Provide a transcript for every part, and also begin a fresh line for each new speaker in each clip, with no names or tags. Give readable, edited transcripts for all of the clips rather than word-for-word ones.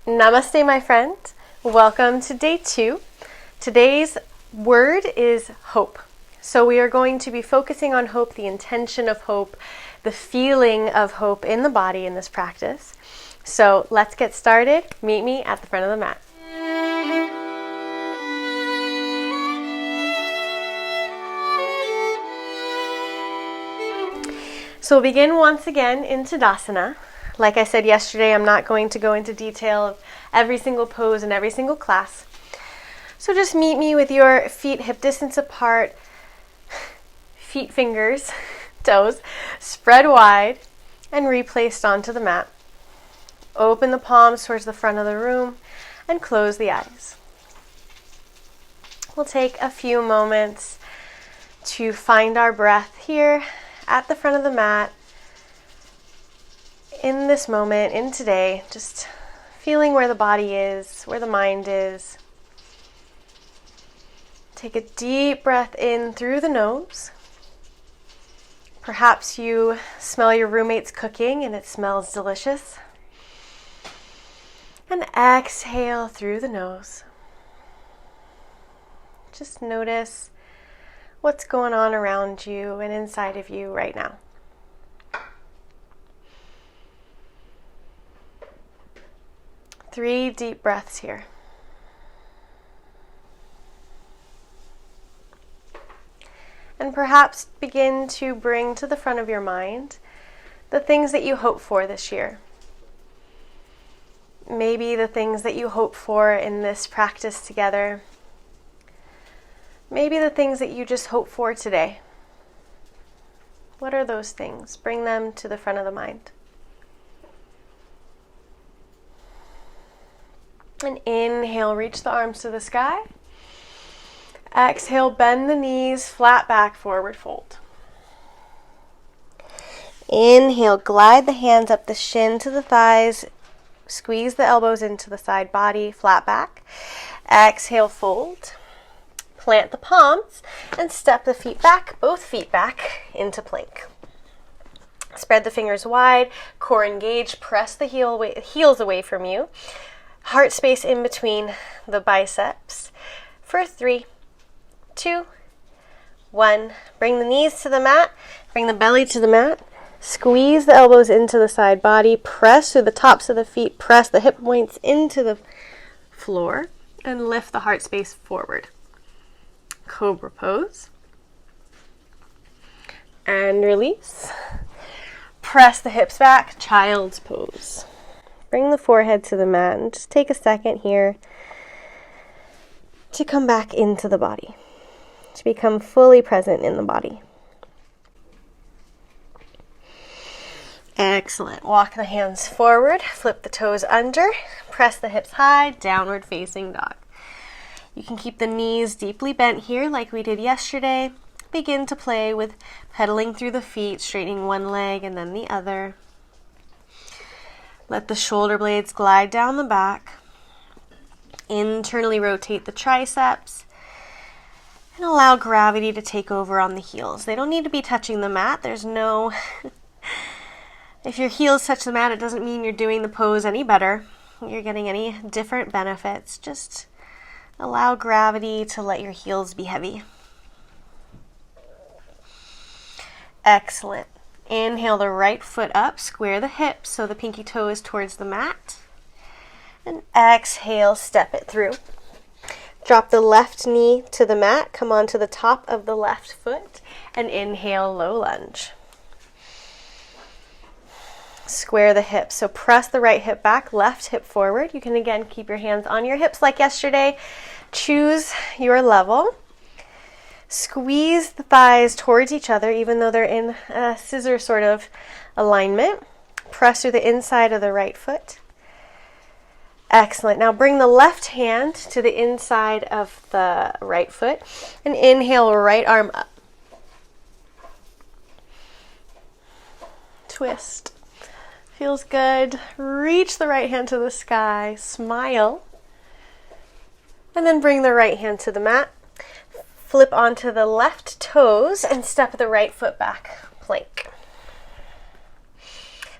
Namaste, my friend. Welcome to day 2. Today's word is hope. So we are going to be focusing on hope, the intention of hope, the feeling of hope in the body in this practice. So let's get started. Meet me at the front of the mat. So we'll begin once again in Tadasana. Like I said yesterday, I'm not going to go into detail of every single pose in every single class. So just meet me with your feet hip distance apart, feet, fingers, toes, spread wide and replaced onto the mat. Open the palms towards the front of the room and close the eyes. We'll take a few moments to find our breath here at the front of the mat. In this moment, in today, just feeling where the body is, where the mind is. Take a deep breath in through the nose. Perhaps you smell your roommate's cooking and it smells delicious. And exhale through the nose. Just notice what's going on around you and inside of you right now. Three deep breaths here. And perhaps begin to bring to the front of your mind the things that you hope for this year. Maybe the things that you hope for in this practice together. Maybe the things that you just hope for today. What are those things? Bring them to the front of the mind. And inhale, reach the arms to the sky. Exhale, bend the knees, flat back, forward fold. Inhale, glide the hands up the shin to the thighs. Squeeze the elbows into the side body, flat back. Exhale, fold. Plant the palms and step the feet back, both feet back into plank. Spread the fingers wide, core engaged, press the heels away from you. Heart space in between the biceps. For 3, 2, 1. Bring the knees to the mat. Bring the belly to the mat. Squeeze the elbows into the side body. Press through the tops of the feet. Press the hip points into the floor. And lift the heart space forward. Cobra pose. And release. Press the hips back. Child's pose. Bring the forehead to the mat and just take a second here to come back into the body, to become fully present in the body. Excellent. Walk the hands forward, flip the toes under, press the hips high, downward facing dog. You can keep the knees deeply bent here like we did yesterday. Begin to play with pedaling through the feet, straightening one leg and then the other. Let the shoulder blades glide down the back. Internally rotate the triceps. And allow gravity to take over on the heels. They don't need to be touching the mat. There's no... If your heels touch the mat, it doesn't mean you're doing the pose any better. You're getting any different benefits. Just allow gravity to let your heels be heavy. Excellent. Inhale the right foot up, square the hips so the pinky toe is towards the mat. And exhale, step it through. Drop the left knee to the mat, come onto the top of the left foot, and inhale, low lunge. Square the hips, so press the right hip back, left hip forward. You can again keep your hands on your hips like yesterday. Choose your level. Squeeze the thighs towards each other, even though they're in a scissor sort of alignment. Press through the inside of the right foot. Excellent. Now bring the left hand to the inside of the right foot and inhale, right arm up. Twist. Feels good. Reach the right hand to the sky. Smile. And then bring the right hand to the mat. Flip onto the left toes and step the right foot back, plank.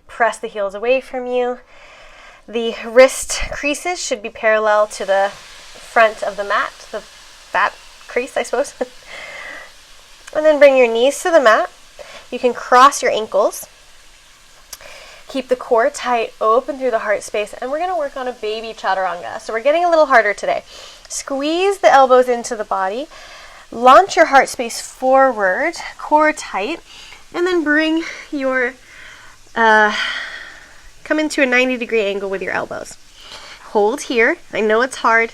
Press the heels away from you. The wrist creases should be parallel to the front of the mat, that crease, I suppose. And then bring your knees to the mat. You can cross your ankles. Keep the core tight, open through the heart space, and we're going to work on a baby chaturanga. So we're getting a little harder today. Squeeze the elbows into the body. Launch your heart space forward, core tight, and then bring your, come into a 90-degree angle with your elbows. Hold here. I know it's hard.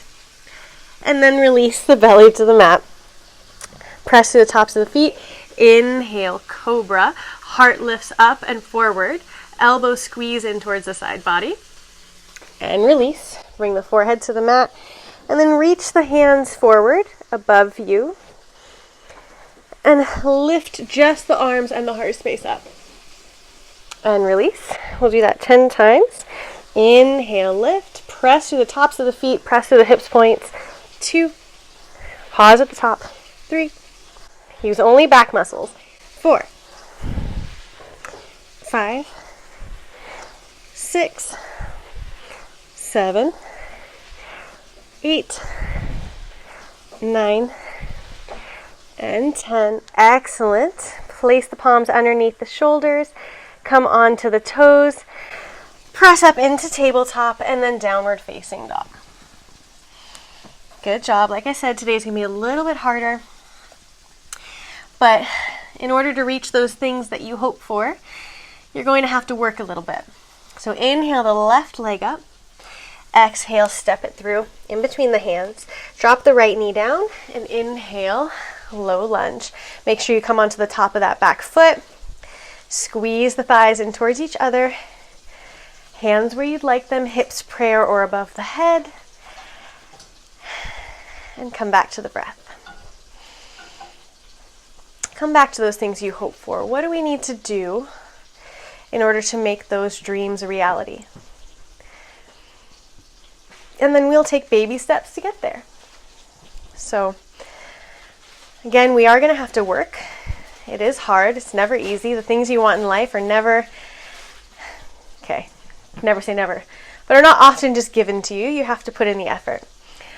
And then release the belly to the mat. Press to the tops of the feet. Inhale, cobra. Heart lifts up and forward. Elbows squeeze in towards the side body. And release. Bring the forehead to the mat. And then reach the hands forward above you. And lift just the arms and the heart space up. And release. We'll do that 10 times. Inhale, lift. Press through the tops of the feet. Press through the hips points. 2. Pause at the top. 3. Use only back muscles. 4. 5. 6. 7. 8. 9. And 10. Excellent. Place the palms underneath the shoulders. Come onto the toes. Press up into tabletop and then downward facing dog. Good job. Like I said, today's going to be a little bit harder. But in order to reach those things that you hope for, you're going to have to work a little bit. So inhale the left leg up. Exhale, step it through in between the hands. Drop the right knee down and inhale, low lunge. Make sure you come onto the top of that back foot. Squeeze the thighs in towards each other. Hands where you'd like them, hips prayer or above the head. And come back to the breath. Come back to those things you hope for. What do we need to do in order to make those dreams a reality? And then we'll take baby steps to get there. So, again, we are going to have to work. It is hard. It's never easy. The things you want in life are never say never, but are not often just given to you. You have to put in the effort.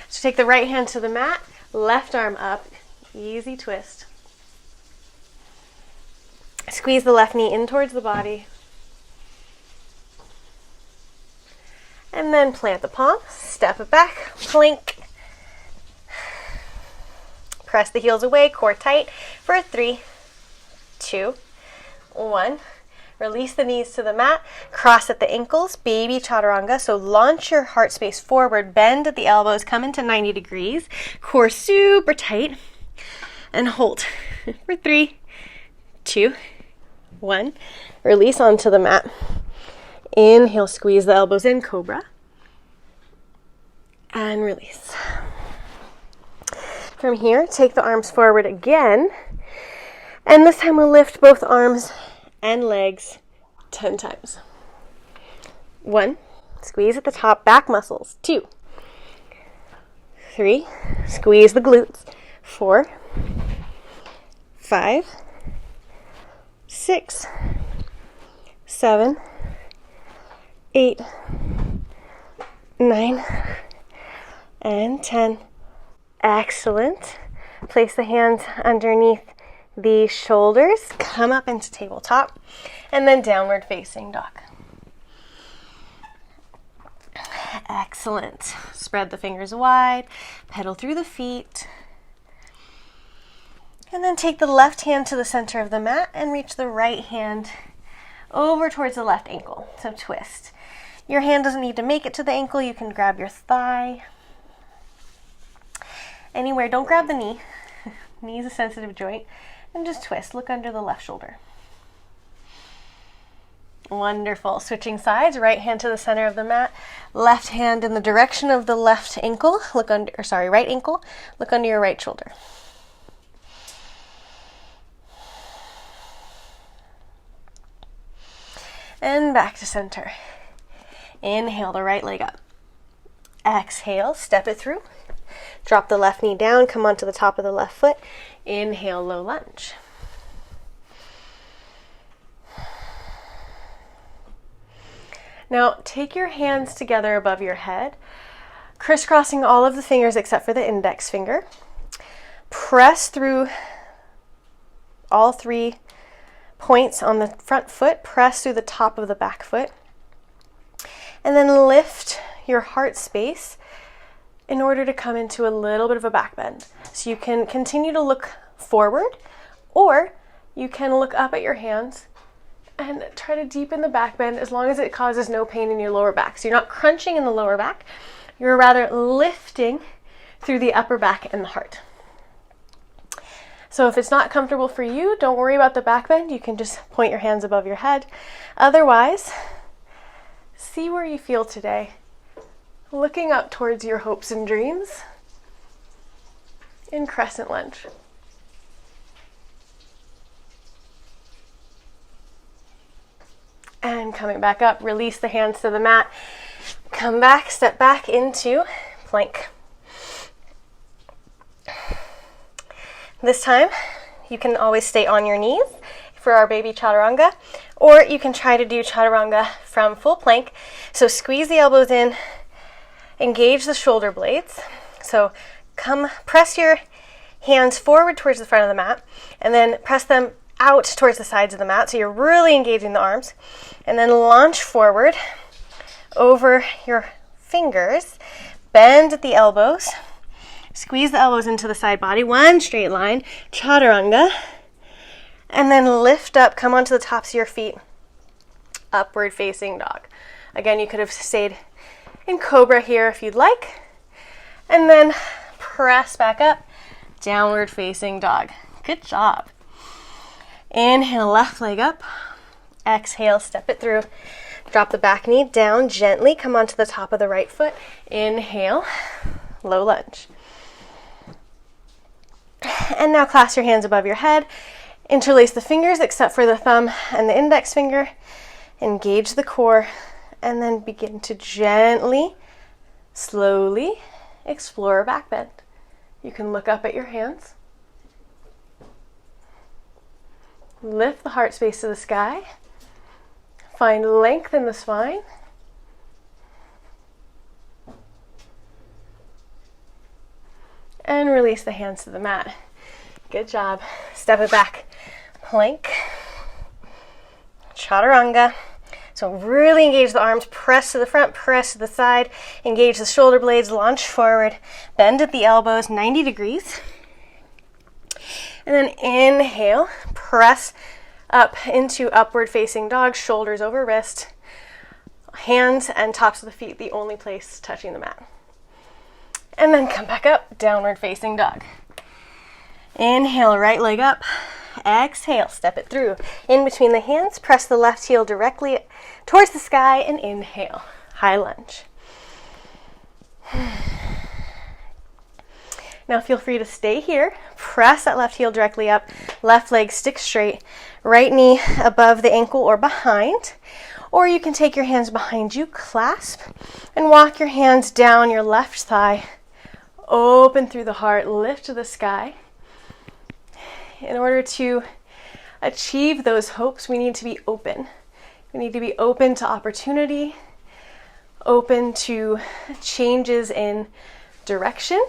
So take the right hand to the mat, left arm up, easy twist. Squeeze the left knee in towards the body. And then plant the palm, step it back, plank. Press the heels away, core tight for 3, 2, 1. Release the knees to the mat, cross at the ankles, baby chaturanga. So launch your heart space forward, bend at the elbows, come into 90 degrees, core super tight, and hold for 3, 2, 1. Release onto the mat. Inhale, squeeze the elbows in, cobra. And release. From here, take the arms forward again. And this time we'll lift both arms and legs 10 times. 1. Squeeze at the top back muscles. 2. 3. Squeeze the glutes. 4. 5. 6. 7. 8. 9. And 10. Excellent. Place the hands underneath the shoulders. Come up into tabletop. And then downward facing dog. Excellent. Spread the fingers wide. Pedal through the feet. And then take the left hand to the center of the mat and reach the right hand over towards the left ankle. So twist. Your hand doesn't need to make it to the ankle. You can grab your thigh. Anywhere. Don't grab the knee. Knee is a sensitive joint. And just twist. Look under the left shoulder. Wonderful. Switching sides. Right hand to the center of the mat. Left hand in the direction of the left ankle. Right ankle. Look under your right shoulder. And back to center. Inhale the right leg up. Exhale, step it through. Drop the left knee down, come onto the top of the left foot. Inhale, low lunge. Now take your hands together above your head, crisscrossing all of the fingers except for the index finger. Press through all 3 points on the front foot, press through the top of the back foot, and then lift your heart space in order to come into a little bit of a back bend. So you can continue to look forward, or you can look up at your hands and try to deepen the back bend as long as it causes no pain in your lower back. So you're not crunching in the lower back, you're rather lifting through the upper back and the heart. So if it's not comfortable for you, don't worry about the back bend. You can just point your hands above your head. Otherwise, see where you feel today, looking up towards your hopes and dreams in crescent lunge. And coming back up, release the hands to the mat. Come back, step back into plank. This time, you can always stay on your knees for our baby chaturanga, or you can try to do chaturanga from full plank. So squeeze the elbows in, engage the shoulder blades. So press your hands forward towards the front of the mat, and then press them out towards the sides of the mat. So you're really engaging the arms, and then launch forward over your fingers, bend at the elbows, squeeze the elbows into the side body, one straight line, chaturanga, and then lift up, come onto the tops of your feet, upward facing dog. Again, you could have stayed in cobra here if you'd like, and then press back up, downward facing dog. Good job. Inhale, left leg up. Exhale, step it through. Drop the back knee down gently. Come onto the top of the right foot. Inhale, low lunge. And now clasp your hands above your head. Interlace the fingers except for the thumb and the index finger. Engage the core. And then begin to gently, slowly explore a back bend. You can look up at your hands. Lift the heart space to the sky. Find length in the spine. And release the hands to the mat. Good job. Step it back. Plank. Chaturanga. So really engage the arms. Press to the front, press to the side. Engage the shoulder blades. Launch forward. Bend at the elbows 90 degrees. And then inhale, press up into upward facing dog, shoulders over wrist, hands and tops of the feet the only place touching the mat. And then come back up, downward facing dog. Inhale, right leg up. Exhale, step it through. In between the hands, press the left heel directly towards the sky and inhale, high lunge. Now feel free to stay here. Press that left heel directly up. Left leg sticks straight. Right knee above the ankle or behind. Or you can take your hands behind you, clasp, and walk your hands down your left thigh. Open through the heart, lift to the sky. In order to achieve those hopes, we need to be open. We need to be open to opportunity, open to changes in direction.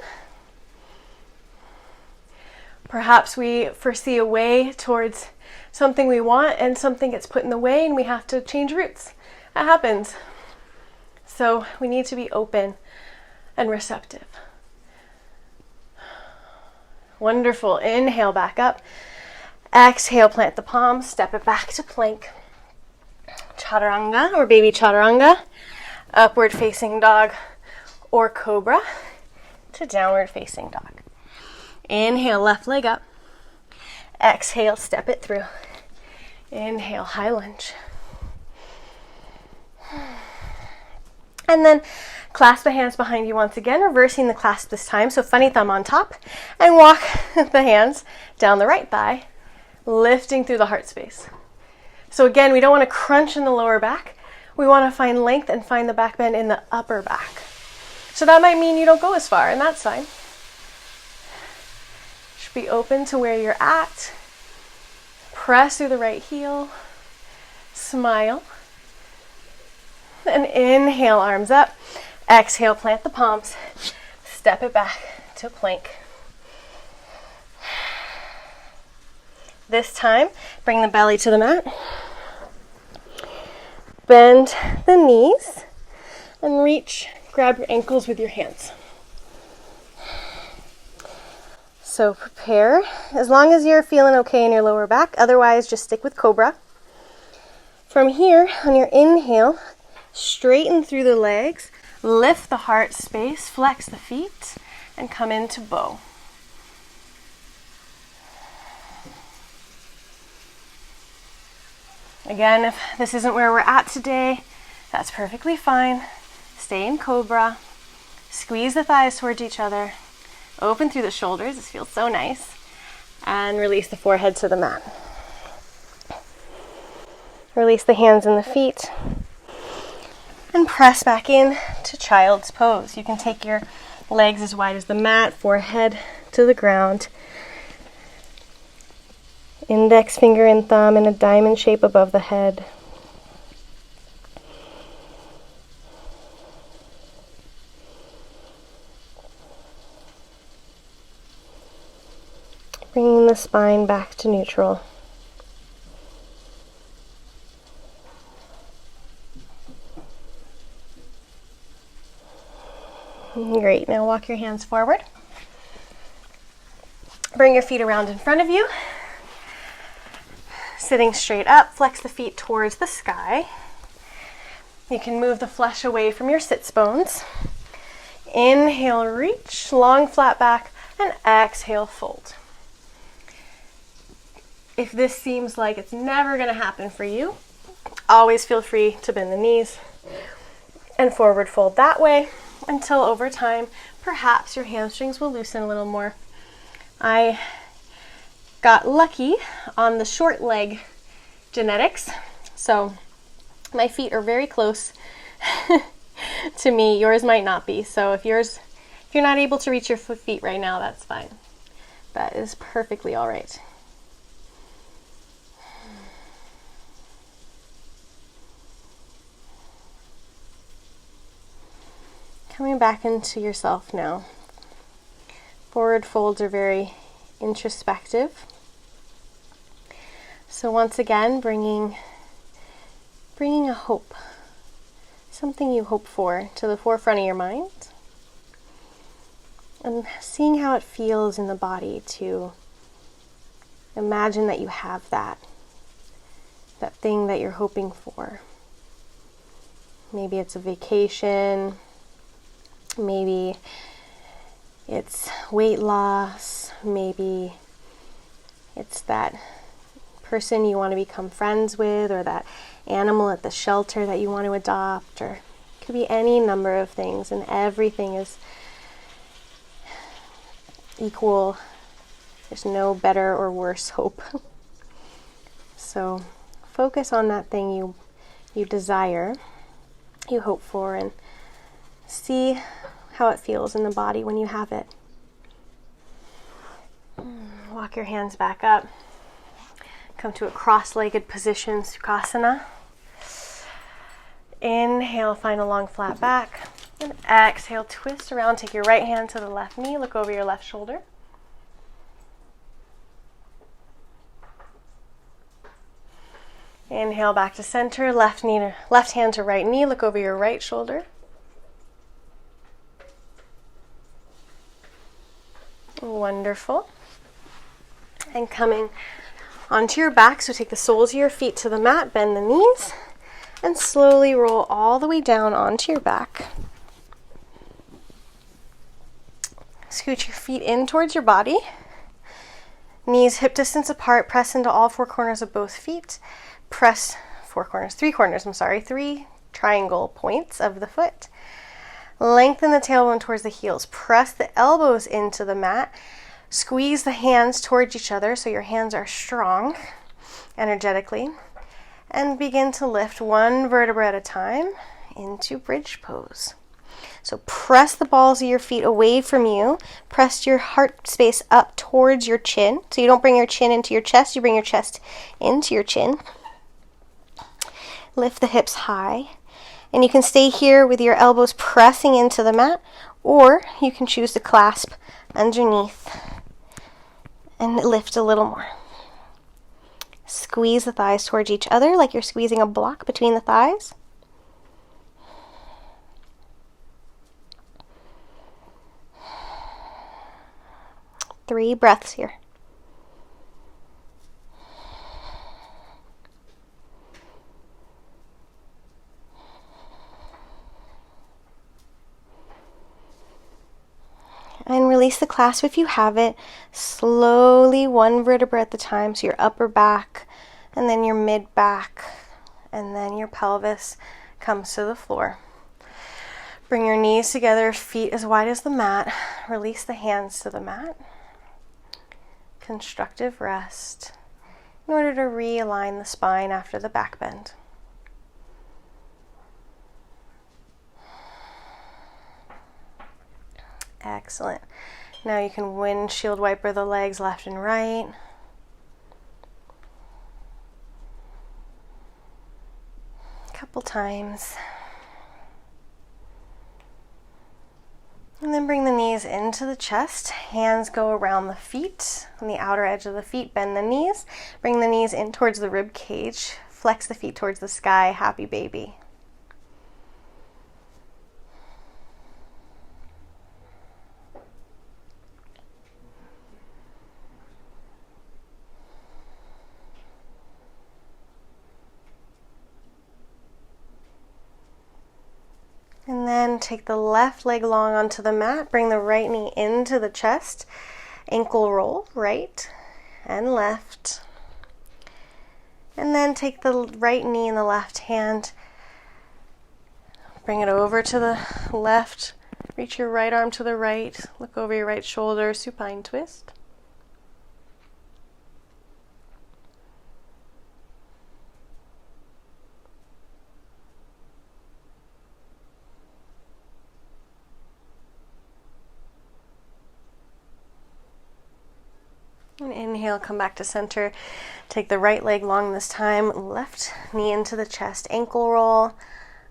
Perhaps we foresee a way towards something we want and something gets put in the way and we have to change routes. That happens. So we need to be open and receptive. Wonderful. Inhale back up. Exhale, plant the palms, step it back to plank. Chaturanga or baby chaturanga. Upward facing dog or cobra to downward facing dog. Inhale, left leg up. Exhale, step it through. Inhale, high lunge. And then clasp the hands behind you once again, reversing the clasp this time. So funny thumb on top, and walk the hands down the right thigh, lifting through the heart space. So again, we don't want to crunch in the lower back. We want to find length and find the back bend in the upper back. So that might mean you don't go as far, and that's fine. Be open to where you're at. Press through the right heel. Smile. And inhale, arms up. Exhale, plant the palms. Step it back to plank. This time, bring the belly to the mat. Bend the knees and reach, grab your ankles with your hands. So prepare, as long as you're feeling okay in your lower back, otherwise just stick with cobra. From here, on your inhale, straighten through the legs, lift the heart space, flex the feet, and come into bow. Again, if this isn't where we're at today, that's perfectly fine. Stay in cobra. Squeeze the thighs towards each other. Open through the shoulders. This feels so nice. And release the forehead to the mat. Release the hands and the feet. And press back in to child's pose. You can take your legs as wide as the mat, forehead to the ground. Index finger and thumb in a diamond shape above the head. Bringing the spine back to neutral. Great, now walk your hands forward. Bring your feet around in front of you. Sitting straight up, flex the feet towards the sky. You can move the flesh away from your sits bones. Inhale, reach, long flat back, and exhale, fold. If this seems like it's never going to happen for you, always feel free to bend the knees and forward fold that way until over time, perhaps your hamstrings will loosen a little more. I got lucky on the short leg genetics, so my feet are very close to me. Yours might not be, so if you're not able to reach your feet right now, that's fine. That is perfectly all right. Coming back into yourself now. Forward folds are very introspective. So once again, bringing a hope, something you hope for, to the forefront of your mind, and seeing how it feels in the body to imagine that you have that thing that you're hoping for. Maybe it's a vacation, maybe it's weight loss, maybe it's that person you want to become friends with, or that animal at the shelter that you want to adopt, or it could be any number of things, and everything is equal. There's no better or worse hope. So focus on that thing you desire, you hope for, and see how it feels in the body when you have it. Walk your hands back up. Come to a cross-legged position, Sukhasana. Inhale, find a long flat back. And exhale, twist around. Take your right hand to the left knee. Look over your left shoulder. Inhale back to center. Left hand to right knee. Look over your right shoulder. Wonderful. And coming onto your back, so take the soles of your feet to the mat, bend the knees, and slowly roll all the way down onto your back. Scoot your feet in towards your body. Knees hip distance apart, press into all four corners of both feet. Press three triangle points of the foot. Lengthen the tailbone towards the heels. Press the elbows into the mat. Squeeze the hands towards each other so your hands are strong energetically. And begin to lift one vertebra at a time into bridge pose. So press the balls of your feet away from you. Press your heart space up towards your chin. So you don't bring your chin into your chest, you bring your chest into your chin. Lift the hips high. And you can stay here with your elbows pressing into the mat, or you can choose to clasp underneath and lift a little more. Squeeze the thighs towards each other like you're squeezing a block between the thighs. Three breaths here. And release the clasp if you have it. Slowly, one vertebra at a time. So your upper back, and then your mid back, and then your pelvis comes to the floor. Bring your knees together, feet as wide as the mat. Release the hands to the mat. Constructive rest in order to realign the spine after the back bend. Excellent. Now you can windshield wiper the legs left and right. A couple times. And then bring the knees into the chest. Hands go around the feet. On the outer edge of the feet, bend the knees. Bring the knees in towards the rib cage. Flex the feet towards the sky. Happy baby. And then take the left leg long onto the mat. Bring the right knee into the chest. Ankle roll, right and left. And then take the right knee in the left hand. Bring it over to the left. Reach your right arm to the right. Look over your right shoulder. Supine twist. And inhale, come back to center. Take the right leg long this time. Left knee into the chest. Ankle roll.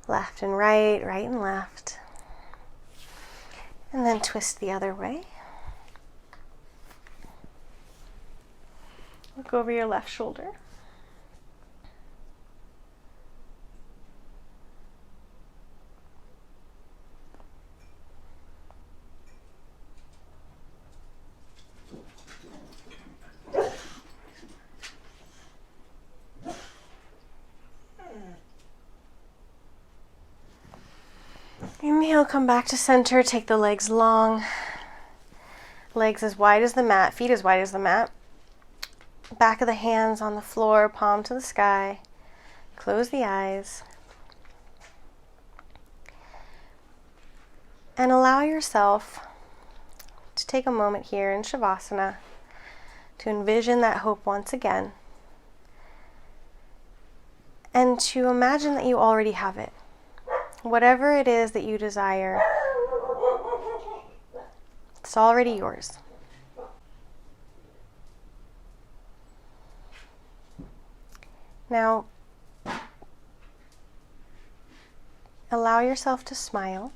Left and right, right and left. And then twist the other way. Look over your left shoulder. Inhale, come back to center. Take the legs long. Legs as wide as the mat, feet as wide as the mat. Back of the hands on the floor, palm to the sky. Close the eyes. And allow yourself to take a moment here in Shavasana to envision that hope once again. And to imagine that you already have it. Whatever it is that you desire, it's already yours. Now, allow yourself to smile,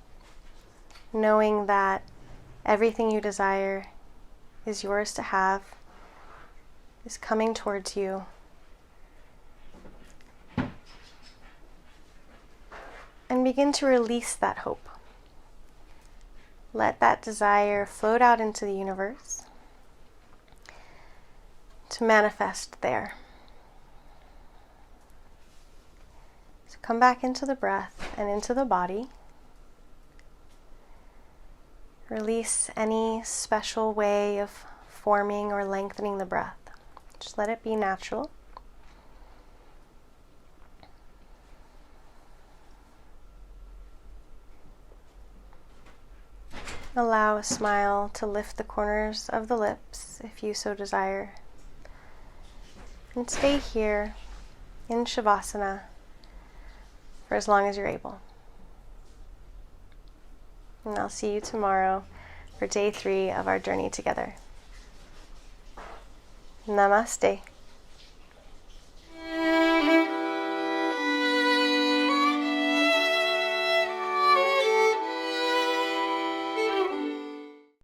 knowing that everything you desire is yours to have, is coming towards you. And begin to release that hope. Let that desire float out into the universe to manifest there. So come back into the breath and into the body. Release any special way of forming or lengthening the breath. Just let it be natural. Allow a smile to lift the corners of the lips if you so desire. And stay here in Shavasana for as long as you're able. And I'll see you tomorrow for day 3 of our journey together. Namaste.